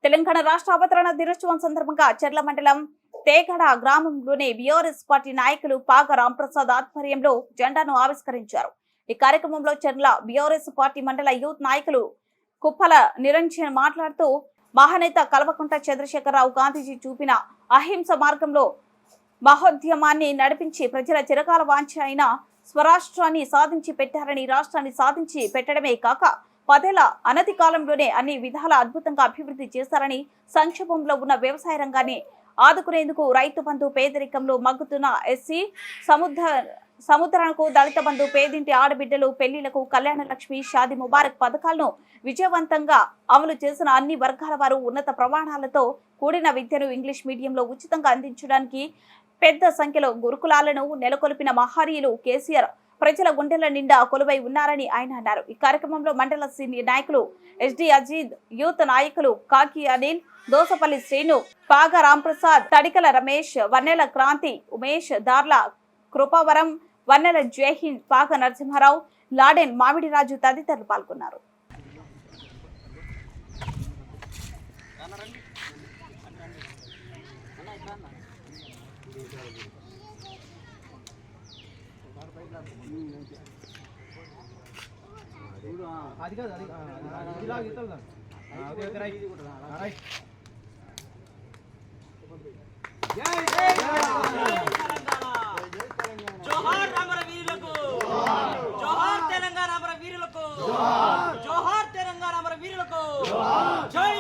తెలంగాణ రాష్ట్ర అవతరణ దినోత్సవం సందర్భంగా చెర్ల మండలం తేగడ గ్రామంలోని బీఆర్ఎస్ పార్టీ నాయకులు పాగ రాంప్రసాద్ ఆధ్వర్యంలో జెండాను ఆవిష్కరించారు. ఈ కార్యక్రమంలో చెర్ల బీఆర్ఎస్ పార్టీ మండల యూత్ నాయకులు కుప్పల నిరంజన్ మాట్లాడుతూ మహానేత కల్వకుంట్ల చంద్రశేఖరరావు గాంధీజీ చూపిన అహింస మార్గంలో మహోద్యమాన్ని నడిపించి ప్రజల చిరకాల వాంఛ అయిన స్వరాష్ట్రాన్ని సాధించి పెట్టారని, రాష్ట్రాన్ని సాధించి పెట్టడమే కాక 10 ఏళ్ల అనతి కాలంలోనే అన్ని విధాల అద్భుతంగా అభివృద్ధి చేశారని, సంక్షోభంలో ఉన్న వ్యవసాయ రంగాన్ని ఆదుకునేందుకు రైతు బంధు, పేదరికంలో మగ్గుతున్న ఎస్సీ సముద్రానికి దళిత బంధు, పేదింటి ఆడబిడ్డలు పెళ్లిలకు కళ్యాణ లక్ష్మి, షాది ముబారక్ పథకాలను విజయవంతంగా అమలు చేసిన అన్ని వర్గాల వారు ఉన్నత ప్రమాణాలతో కూడిన విద్యను ఇంగ్లీష్ మీడియంలో ఉచితంగా అందించడానికి పెద్ద సంఖ్యలో గురుకులాలను నెలకొల్పిన మహనీయులు కేసీఆర్ ప్రజల గుండెల నిండా కొలువై ఉన్నారని ఆయన అన్నారు. ఈ కార్యక్రమంలో మండల సీనియర్ నాయకులు ఎస్డి అజీద్, యూత్ నాయకులు కాకి అనిల్, దోసపల్లి శ్రీను, పాగ రాంప్రసాద్, తడికల రమేష్, వన్నెల క్రాంతి, ఉమేష్, దార్ల కృపావరం, వన్నెల జైహింద్, పాగ నరసింహారావు, లాడెన్ మామిడిరాజు తదితరులు పాల్గొన్నారు. అది కాదు అది ఇలా ఇతల్లా ఓకే ఓకే రైట్ రైట్ జై జై జోహార్ అమర వీరులకు జోహార్ జోహార్ తెలంగాణ అమర వీరులకు జోహార్ జోహార్ తెలంగాణ అమర వీరులకు జోహార్ జై